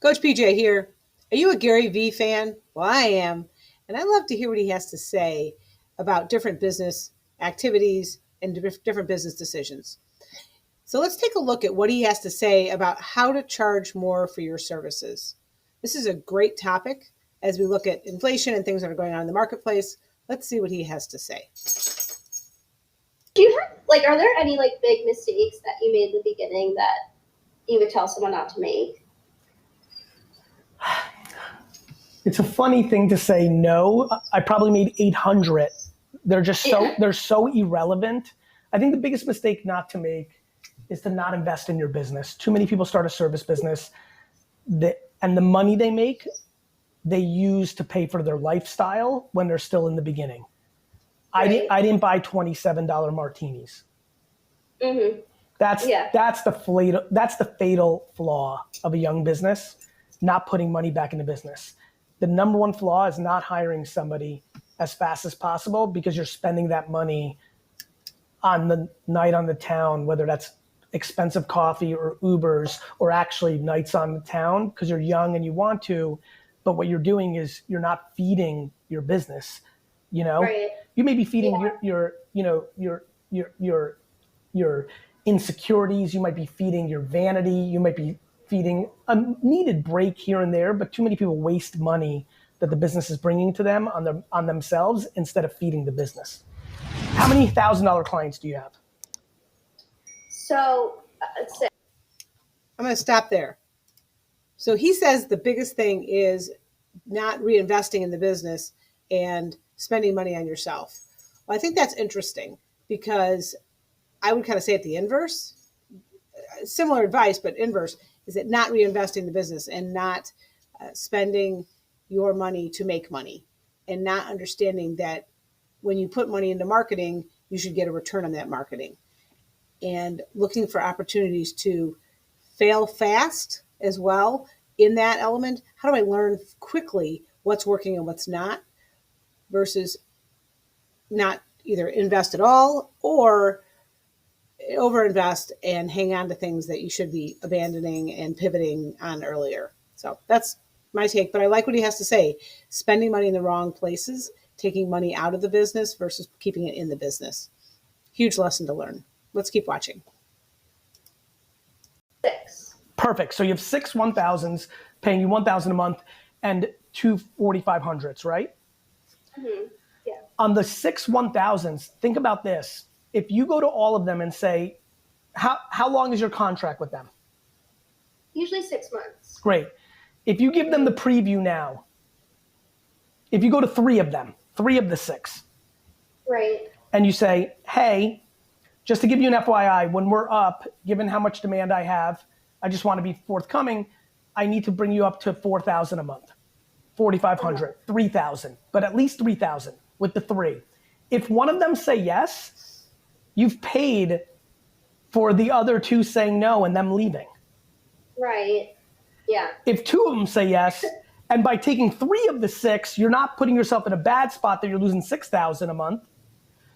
Coach PJ here. Are you a Gary Vee fan? Well, I am. And I love to hear what he has to say about different business activities and different business decisions. So let's take a look at what he has to say about how to charge more for your services. This is a great topic as we look at inflation and things that are going on in the marketplace. Let's see what he has to say. Do you have, are there any, big mistakes that you made in the beginning that you would tell someone not to make? It's a funny thing to say no. I probably made 800. They're so irrelevant. I think the biggest mistake not to make is to not invest in your business. Too many people start a service business and the money they make, they use to pay for their lifestyle when they're still in the beginning. Right. I didn't buy $27 martinis. Mm-hmm. That's the fatal flaw of a young business, not putting money back into business. The number one flaw is not hiring somebody as fast as possible because you're spending that money on the night on the town, whether that's expensive coffee or Ubers or actually nights on the town because you're young and you want to, but what you're doing is you're not feeding your business. Right. You may be feeding your insecurities. You might be feeding your vanity. You might be feeding a needed break here and there, but too many people waste money that the business is bringing to them on themselves instead of feeding the business. How many $1,000 clients do you have? So, I'm going to stop there. So he says the biggest thing is not reinvesting in the business and spending money on yourself. Well, I think that's interesting because I would kind of say it the inverse. Similar advice, but inverse, is that not reinvesting the business and not spending your money to make money and not understanding that when you put money into marketing, you should get a return on that marketing. And looking for opportunities to fail fast as well in that element. How do I learn quickly what's working and what's not versus not either invest at all or overinvest and hang on to things that you should be abandoning and pivoting on earlier. So that's my take, but I like what he has to say. Spending money in the wrong places, taking money out of the business versus keeping it in the business. Huge lesson to learn. Let's keep watching. 6. Perfect. So you have 6 1,000s paying you $1,000 a month and 2 4,500s, right? Mm-hmm. Yeah. On the 6 1,000s, think about this. If you go to all of them and say, how long is your contract with them? Usually 6 months. Great. If you give them the preview now, if you go to 3 of them, 3 of the 6. Right. And you say, hey, just to give you an FYI, when we're up, given how much demand I have, I just want to be forthcoming. I need to bring you up to 4,000 a month, 4,500, 3,000, but at least 3,000 with the 3. If one of them say yes, you've paid for the other 2 saying no and them leaving. Right. Yeah. If 2 of them say yes, and by taking 3 of the 6, you're not putting yourself in a bad spot that you're losing 6,000 a month.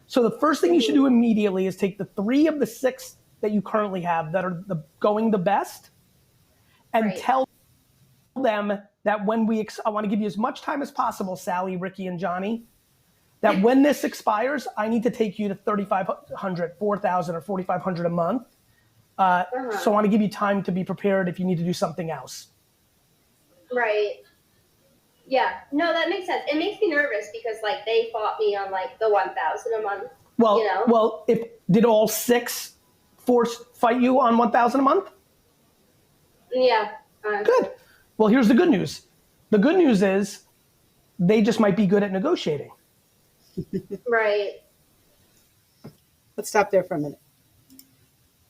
So the first thing you should do immediately is take the 3 of the 6 that you currently have that are going the best and tell them that I want to give you as much time as possible, Sally, Ricky, and Johnny, that when this expires, I need to take you to 3,500, 4,000, or 4,500 a month. So I want to give you time to be prepared if you need to do something else. Right. Yeah, no, that makes sense. It makes me nervous because they fought me on the 1,000 a month. Well, well, did all 6 fight you on 1,000 a month? Yeah. Good. Well, here's the good news. The good news is they just might be good at negotiating. Right. Let's stop there for a minute.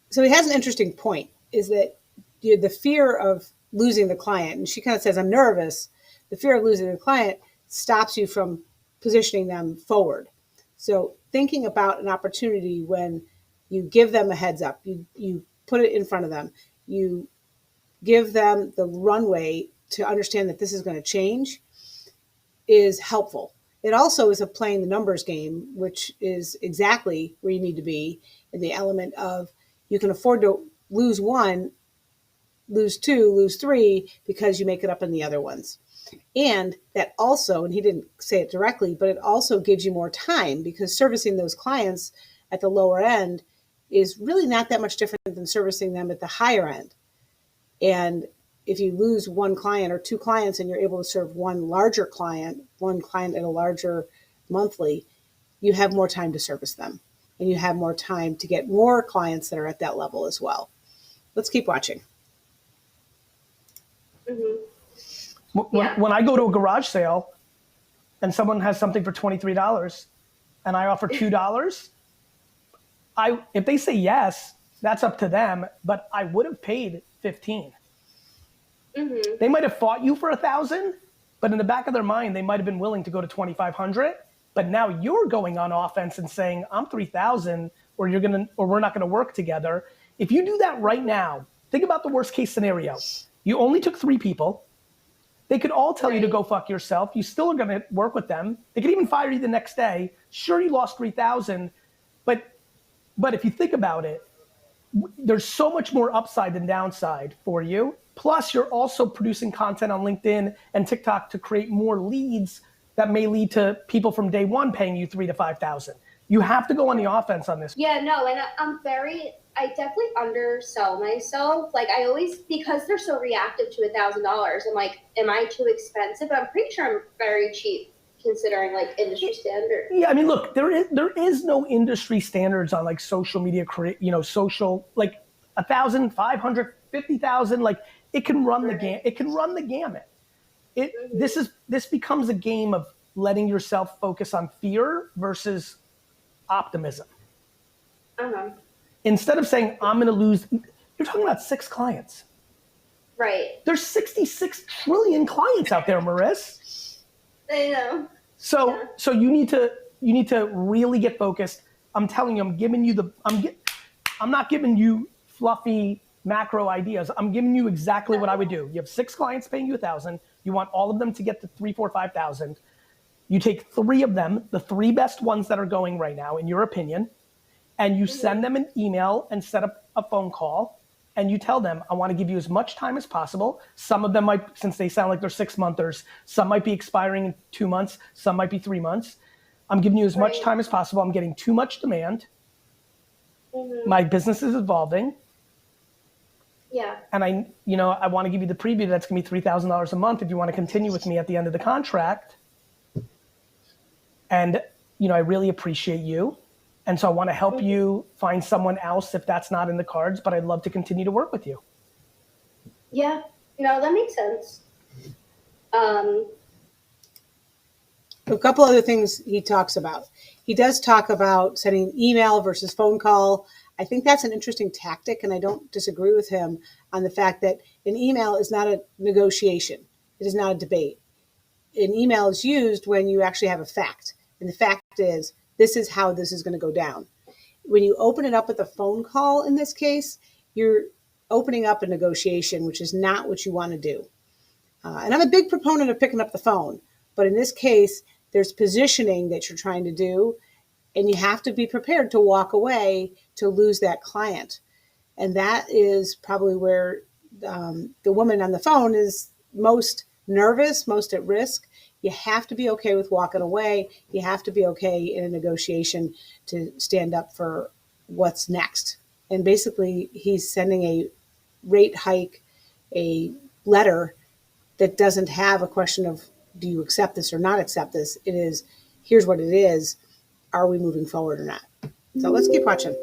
So he has an interesting point, is that the fear of losing the client, and she kind of says, I'm nervous. The fear of losing the client stops you from positioning them forward. So thinking about an opportunity when you give them a heads up, you put it in front of them, you give them the runway to understand that this is going to change is helpful. It also is playing the numbers game, which is exactly where you need to be in the element of you can afford to lose one lose 2, lose 3 because you make it up in the other ones. And that also, and he didn't say it directly, but it also gives you more time because servicing those clients at the lower end is really not that much different than servicing them at the higher end. And if you lose 1 client or 2 clients and you're able to serve one client at a larger monthly, you have more time to service them and you have more time to get more clients that are at that level as well. Let's keep watching. Mm-hmm. When I go to a garage sale and someone has something for $23 and I offer $2, if they say yes, that's up to them, but I would have paid 15. Mm-hmm. They might have fought you for 1,000, but in the back of their mind, they might have been willing to go to 2,500. But now you're going on offense and saying, I'm 3,000, or we're not gonna work together. If you do that right now, think about the worst case scenario. You only took 3 people. They could all tell you to go fuck yourself. You still are gonna work with them. They could even fire you the next day. Sure, you lost 3,000, but if you think about it, there's so much more upside than downside for you. Plus, you're also producing content on LinkedIn and TikTok to create more leads that may lead to people from day one paying you $3,000 to $5,000. You have to go on the offense on this. Yeah, no, and I definitely undersell myself. Like I always, because they're so reactive to $1,000, I'm like, am I too expensive? But I'm pretty sure I'm very cheap considering like industry standard. Yeah, I mean, look, there is no industry standards on like social media, social, like 1,000, 500, 50,000, like it can run the game. It can run the gamut. This becomes a game of letting yourself focus on fear versus optimism. Uh-huh. Instead of saying, I'm going to lose, you're talking about 6 clients. Right. There's 66 trillion clients out there, Maris. I know. So you need to really get focused. I'm telling you, I'm not giving you fluffy macro ideas. I'm giving you exactly what I would do. You have 6 clients paying you 1,000. You want all of them to get to 3, 4, 5,000. You take 3 of them, the 3 best ones that are going right now, in your opinion, and you send them an email and set up a phone call, and you tell them, I want to give you as much time as possible. Some of them might, since they sound like they're 6-monthers, some might be expiring in 2 months, some might be 3 months. I'm giving you as much time as possible. I'm getting too much demand. Mm-hmm. My business is evolving. Yeah. And I want to give you the preview that's going to be $3,000 a month if you want to continue with me at the end of the contract. And, I really appreciate you. And so I want to help you find someone else if that's not in the cards, but I'd love to continue to work with you. Yeah. No, that makes sense. A couple other things he talks about. He does talk about sending email versus phone call. I think that's an interesting tactic, and I don't disagree with him on the fact that an email is not a negotiation. It is not a debate. An email is used when you actually have a fact. And the fact is, this is how this is going to go down. When you open it up with a phone call, in this case, you're opening up a negotiation, which is not what you want to do. And I'm a big proponent of picking up the phone. But in this case, there's positioning that you're trying to do, and you have to be prepared to walk away to lose that client. And that is probably where the woman on the phone is most nervous, most at risk. You have to be okay with walking away. You have to be okay in a negotiation to stand up for what's next. And basically, he's sending a rate hike, a letter that doesn't have a question of, do you accept this or not accept this? It is, here's what it is. Are we moving forward or not? So let's keep watching.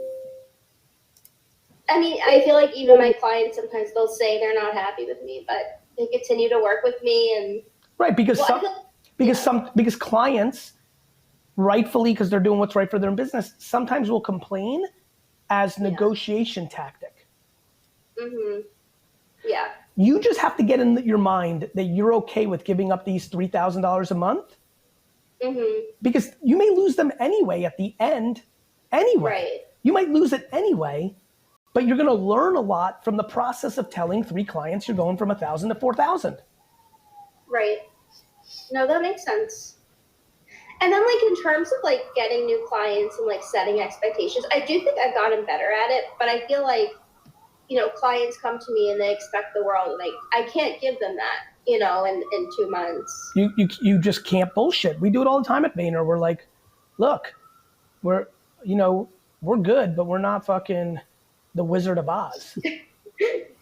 I mean, I feel like even my clients, sometimes they'll say they're not happy with me, but they continue to work with me. And right, because clients, rightfully, because they're doing what's right for their business, sometimes will complain as negotiation tactic. Mm-hmm. Yeah. You just have to get in your mind that you're okay with giving up these $3,000 a month. Mm-hmm. Because you may lose them anyway at the end. Anyway. Right. You might lose it anyway, but you're going to learn a lot from the process of telling 3 clients you're going from 1,000 to 4,000. Right. No, that makes sense. And then like in terms of like getting new clients and like setting expectations, I do think I've gotten better at it, but I feel like, clients come to me and they expect the world. Like, I can't give them that, in 2 months. You just can't bullshit. We do it all the time at Vayner. We're like, look, we're good, but we're not fucking the Wizard of Oz.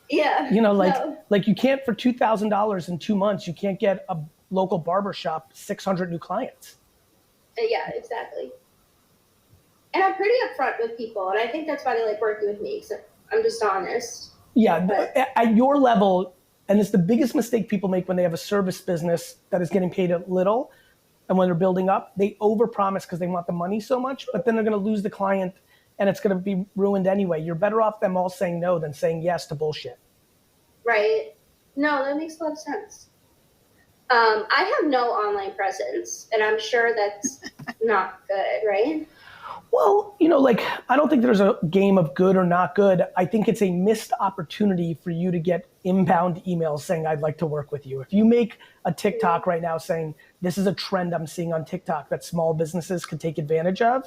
Yeah. Like you can't, for $2,000 in 2 months, you can't get a local barbershop 600 new clients. Yeah, exactly. And I'm pretty upfront with people, and I think that's why they like working with me, because I'm just honest. Yeah, at your level, and it's the biggest mistake people make when they have a service business that is getting paid a little, and when they're building up, they overpromise because they want the money so much, but then they're going to lose the client, and it's going to be ruined anyway. You're better off them all saying no than saying yes to bullshit. Right. No, that makes a lot of sense. I have no online presence, and I'm sure that's not good, right? Well, I don't think there's a game of good or not good. I think it's a missed opportunity for you to get inbound emails saying, I'd like to work with you. If you make a TikTok right now saying, this is a trend I'm seeing on TikTok that small businesses could take advantage of,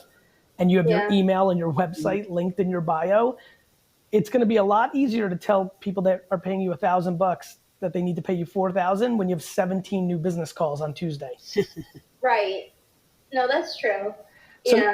and you have your email and your website linked in your bio, it's going to be a lot easier to tell people that are paying you $1,000 that they need to pay you $4,000 when you have 17 new business calls on Tuesday. Right. No, that's true.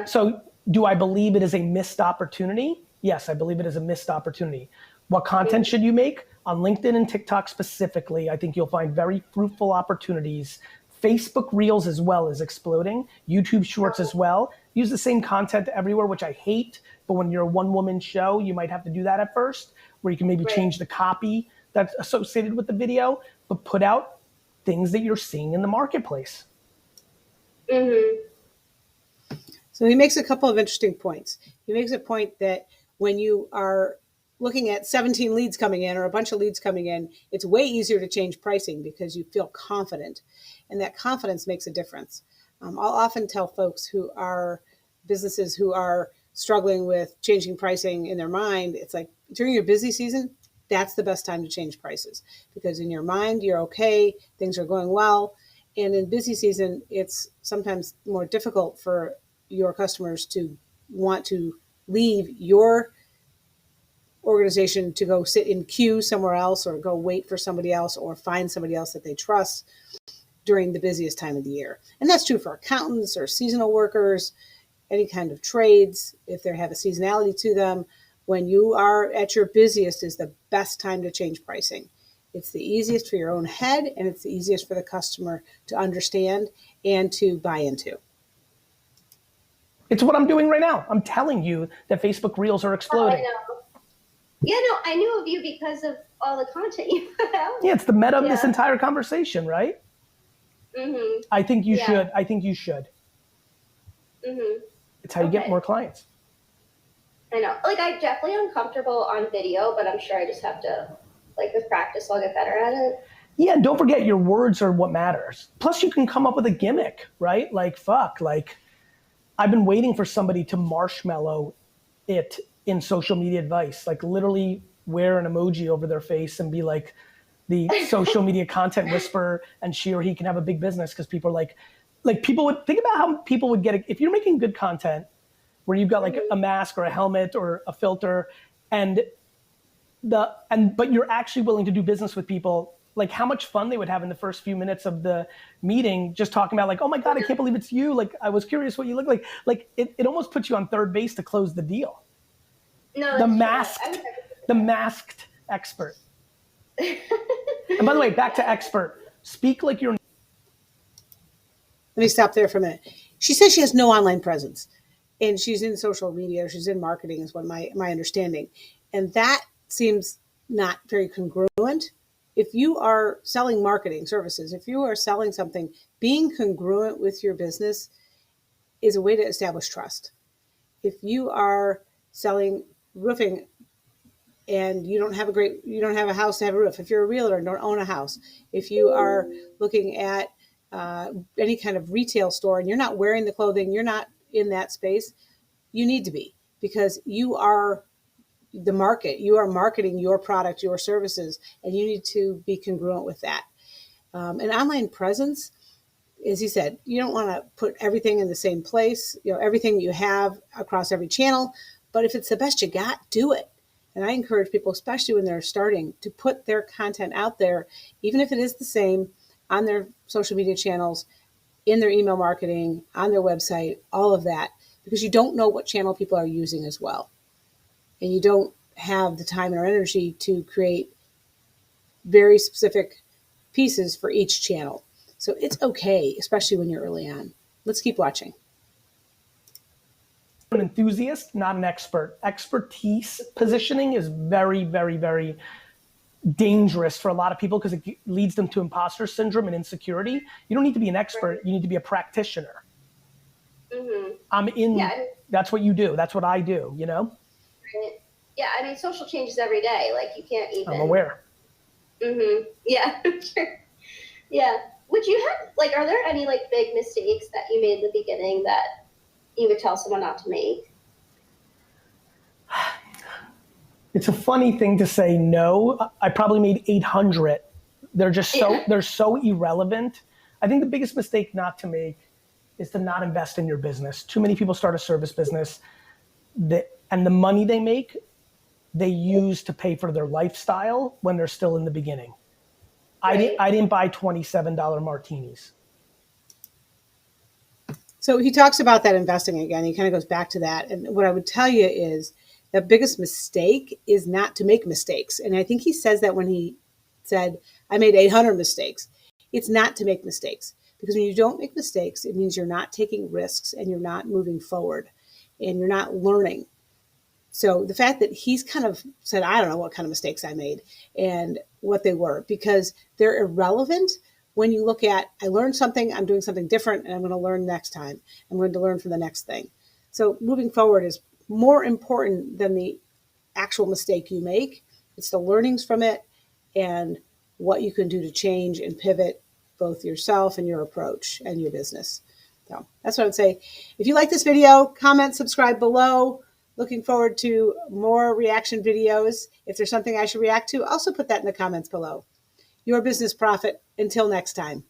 So do I believe it is a missed opportunity? Yes, I believe it is a missed opportunity. What content should you make? On LinkedIn and TikTok specifically, I think you'll find very fruitful opportunities. Facebook Reels as well is exploding. YouTube Shorts as well. Use the same content everywhere, which I hate, but when you're a one-woman show, you might have to do that at first, where you can maybe change the copy that's associated with the video, but put out things that you're seeing in the marketplace. Mm-hmm. So he makes a couple of interesting points. He makes a point that when you are looking at 17 leads coming in or a bunch of leads coming in, it's way easier to change pricing because you feel confident. And that confidence makes a difference. I'll often tell folks who are businesses who are struggling with changing pricing in their mind, it's like during your busy season, that's the best time to change prices because in your mind, you're okay, things are going well. And in busy season, it's sometimes more difficult for your customers to want to leave your organization to go sit in queue somewhere else or go wait for somebody else or find somebody else that they trust during the busiest time of the year. And that's true for accountants or seasonal workers, any kind of trades, if they have a seasonality to them. When you are at your busiest is the best time to change pricing. It's the easiest for your own head and it's the easiest for the customer to understand and to buy into. It's what I'm doing right now. I'm telling you that Facebook Reels are exploding. Oh, I know. Yeah, no, I knew of you because of all the content you put out. Yeah, it's the meta of this entire conversation, right? Mm-hmm. I think you should. I think you should. Mm-hmm. It's how you get more clients. I know. Like, I'm definitely uncomfortable on video, but I'm sure I just have to, with practice, I'll get better at it. Yeah, don't forget your words are what matters. Plus, you can come up with a gimmick, right? I've been waiting for somebody to marshmallow it in social media advice, literally wear an emoji over their face and be like the social media content whisperer, and she or he can have a big business because people are people would think about how people would get it. If you're making good content where you've got a mask or a helmet or a filter but you're actually willing to do business with people, how much fun they would have in the first few minutes of the meeting, just talking about oh my God, I can't believe it's you. I was curious what you look like. It almost puts you on third base to close the deal. No, the masked expert. And by the way, back to expert, speak like you're. Let me stop there for a minute. She says she has no online presence and she's in social media, or she's in marketing is what my understanding. And that seems not very congruent. If you are selling marketing services, if you are selling something, being congruent with your business is a way to establish trust. If you are selling roofing and you don't have a house to have a roof, if you're a realtor and don't own a house, if you are looking at any kind of retail store and you're not wearing the clothing, you're not in that space, you need to be, because you are the market. You are marketing your product, your services, and you need to be congruent with that. An online presence, as he said, you don't want to put everything in the same place, everything you have across every channel, but if it's the best you got, do it. And I encourage people, especially when they're starting, to put their content out there, even if it is the same, on their social media channels, in their email marketing, on their website, all of that, because you don't know what channel people are using as well. And you don't have the time or energy to create very specific pieces for each channel. So it's okay, especially when you're early on. Let's keep watching. An enthusiast, not an expert. Expertise positioning is very, very, very dangerous for a lot of people because it leads them to imposter syndrome and insecurity. You don't need to be an expert. You need to be a practitioner. That's what you do. That's what I do, you know? Right. Yeah, I mean, social changes every day. Like, you can't even. I'm aware. Yeah, sure. Yeah. Would you have, like, are there any, like, big mistakes that you made in the beginning that you would tell someone not to make? It's a funny thing to say no. I probably made 800. They're so irrelevant. I think the biggest mistake not to make is to not invest in your business. Too many people start a service business and the money they make, they use to pay for their lifestyle when they're still in the beginning. Right. I didn't buy $27 martinis. So he talks about that investing again. He kind of goes back to that. And what I would tell you is the biggest mistake is not to make mistakes. And I think he says that when he said, I made 800 mistakes. It's not to make mistakes. Because when you don't make mistakes, it means you're not taking risks and you're not moving forward and you're not learning. So the fact that he's kind of said, I don't know what kind of mistakes I made and what they were, because they're irrelevant when you look at, I learned something, I'm doing something different, and I'm going to learn next time. I'm going to learn from the next thing. So moving forward is more important than the actual mistake you make. It's the learnings from it and what you can do to change and pivot both yourself and your approach and your business. So that's what I would say. If you like this video, comment, subscribe below. Looking forward to more reaction videos. If there's something I should react to, also put that in the comments below. Your business profit. Until next time.